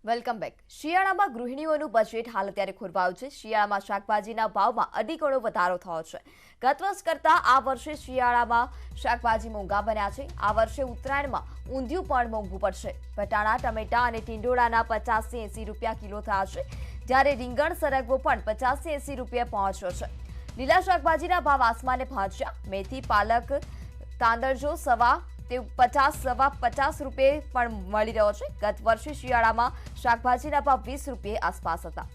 Welcome back. શિયાળામાં ગૃહિણીઓનું budget હાલ અત્યારે ખોરવાયું છે। શિયાળામાં શાકભાજીના ભાવમાં અઢી ગણો વધારો થયો છે। ગત વર્ષ કરતાં આ વર્ષે શિયાળામાં શાકભાજી મોંઘા બન્યા છે। આ વર્ષે ઉત્તરાયણમાં ઊંધિયું પણ મોંઘું પડશે। વટાણા, ટમેટા અને ટીંડોળાના 50 થી 80 રૂપિયા કિલો થયા છે, જ્યારે રીંગણ, સરગવો પણ 50 થી 80 રૂપિયા પહોંચ્યો છે। લીલા શાકભાજીના ભાવ આસમાને પહોંચ્યા। મેથી, પાલક, તાંદરજો સવા 50 રૂપિયે પણ મળી રહ્યો છે। ગત વર્ષે શિયાળામાં શાકભાજીના ભાવ 20 રૂપિયા આસપાસ હતા।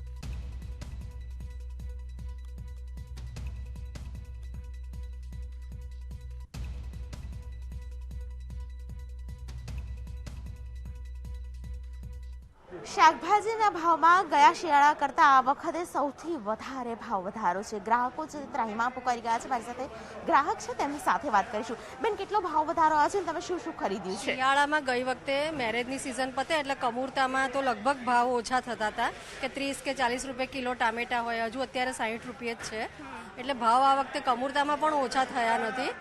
શાકભાજીના ભાવમાં ગયા શિયાળા કરતાં આ વખતે સૌથી વધારે ભાવ વધારો છે। ગ્રાહકો છે ત્રાહિમામ પુકારી ગયા છે। મારી સાથે ગ્રાહક છે, તેમની સાથે વાત કરીશું। બેન, કેટલો ભાવ વધારો આવ્યો છે? તમે શું શું ખરીદ્યું છે? શિયાળામાં ગઈ વખતે મેરેજની સિઝન પતે એટલે કમૂરતામાં તો લગભગ ભાવ ઓછા થતા હતા કે 30 કે 40 રૂપિયા કિલો ટામેટા હોય, હજુ અત્યારે 60 રૂપિયા જ છે। એટલે ભાવ આ વખતે કમૂરતામાં પણ ઓછા થયા નથી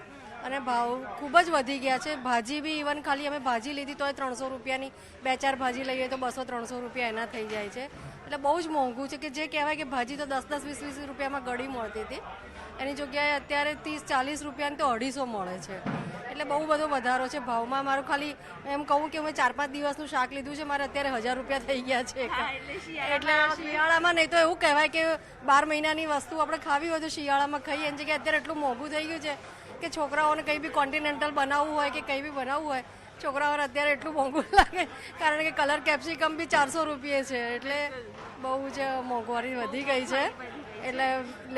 અને ભાવ ખૂબ જ વધી ગયા છે। ભાજી બી ઇવન ખાલી અમે ભાજી લીધી તોય 300 રૂપિયાની 2-4 ભાજી લઈએ તો 200-300 રૂપિયા એના થઈ જાય છે। એટલે બહુ જ મોંઘું છે કે જે કહેવાય કે ભાજી તો 10-10, 20-20 રૂપિયામાં ગળી મળતી હતી, એની જગ્યાએ અત્યારે 30-40 રૂપિયાની તો 250 મળે છે। એટલે બહુ બધો વધારો છે ભાવમાં। મારું ખાલી એમ કહું કે મેં 4-5 દિવસનું શાક લીધું છે, મારે અત્યારે 1000 રૂપિયા થઈ ગયા છે। એટલે શિયાળામાં નહીં તો એવું કહેવાય કે 12 મહિનાની વસ્તુ આપણે ખાવી હોય તો શિયાળામાં ખાઈએ, એની જગ્યાએ અત્યારે એટલું મોંઘું થઈ ગયું છે કે છોકરાઓને કંઈ બી કોન્ટિનેન્ટલ બનાવવું હોય કે કંઈ બી બનાવવું હોય, છોકરાઓને અત્યારે એટલું મોંઘું લાગે કારણ કે કલર કેપ્સિકમ બી 400 રૂપિયે છે। એટલે બહુ જ મોંઘવારી વધી ગઈ છે। એટલે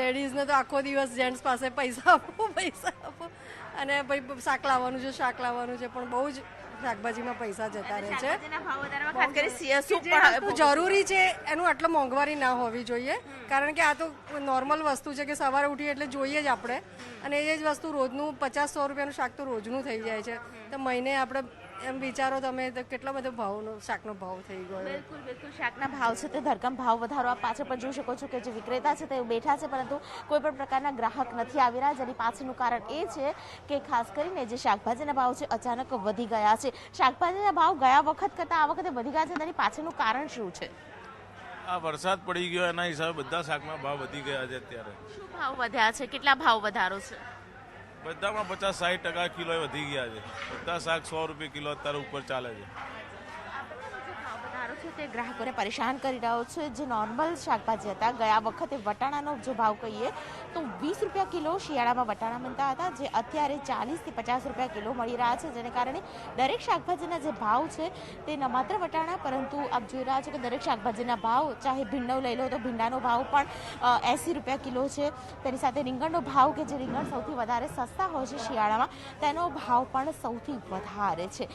લેડીઝને તો આખો દિવસ જેન્ટ્સ પાસે પૈસા આપો અને ભાઈ શાક લાવવાનું છે, શાક લાવવાનું છે, પણ બહુ જ શાકભાજીમાં પૈસા જતા રહે છે। જરૂરી છે એનું આટલો મોંઘવારી ના હોવી જોઈએ, કારણ કે આ તો નોર્મલ વસ્તુ છે કે સવારે ઉઠીએ એટલે જોઈએ જ આપણે, અને એ જ વસ્તુ રોજનું 50-100 રૂપિયાનું શાક તો રોજનું થઈ જાય છે। તો મહિને આપણે એમ વિચારો તમે તો કેટલો બધો ભાવનો શાકનો ભાવ થઈ ગયો। બિલકુલ બિલકુલ, શાકના ભાવ છે તે ધરખમ ભાવ વધારો આપ પાછળ પણ જોઈ શકો છો કે જે વિક્રેતા છે તે બેઠા છે, પરંતુ કોઈ પણ પ્રકારના ગ્રાહક નથી આવી રહ્યા, જેની પાછળનું કારણ એ છે કે ખાસ કરીને જે શાકભાજીના ભાવ છે અચાનક વધી ગયા છે। શાકભાજીના ભાવ ગયા વખત કરતાં આ વખતે વધી ગયા છે, તેની પાછળનું કારણ શું છે? આ વરસાદ પડી ગયો એના હિસાબે બધા શાકના ભાવ વધી ગયા છે। અત્યારે શું ભાવ વધ્યા છે? કેટલા ભાવ વધારો છે? બધામાં 50-60% કિલો વધી ગયા છે। બધા શાક 100 રૂપિયા કિલો અત્યારે ઉપર ચાલે છે। તે ગ્રાહકોને પરેશાન કરી રહ્યો છે। જે નોર્મલ શાકભાજી હતા, ગયા વખતે વટાણાનો જો ભાવ કહીએ તો 20 રૂપિયા કિલો શિયાળામાં વટાણા બનતા હતા, જે અત્યારે 40 થી 50 રૂપિયા કિલો મળી રહ્યા છે, જેને કારણે દરેક શાકભાજીના જે ભાવ છે તે ન માત્ર વટાણા પરંતુ આપ જોઈ રહ્યા છો કે દરેક શાકભાજીના ભાવ, ચાહે ભીંડો લઈ લો તો ભીંડાનો ભાવ પણ 80 રૂપિયા કિલો છે। તેની સાથે રીંગણનો ભાવ, કે જે રીંગણ સૌથી વધારે સસ્તા હોય છે શિયાળામાં, તેનો ભાવ પણ સૌથી વધારે છે।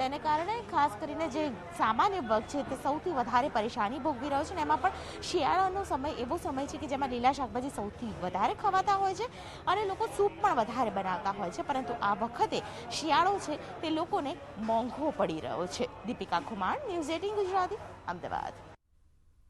તેને કારણે ખાસ કરીને જે સામાન્ય વર્ગ છે તે સૌથી વધારે પરેશાની ભોગવી રહ્યો છે, અને એમાં પણ શિયાળાનો સમય એવો સમય છે કે જેમાં લીલા શાકભાજી સૌથી વધારે ખવાતા હોય છે અને લોકો સૂપ પણ વધારે બનાવતા હોય છે, પરંતુ આ વખતે શિયાળો છે તે લોકોને મોંઘો પડી રહ્યો છે। દીપિકા ખુમાણ, ન્યૂઝ 18 ગુજરાતી, અમદાવાદ।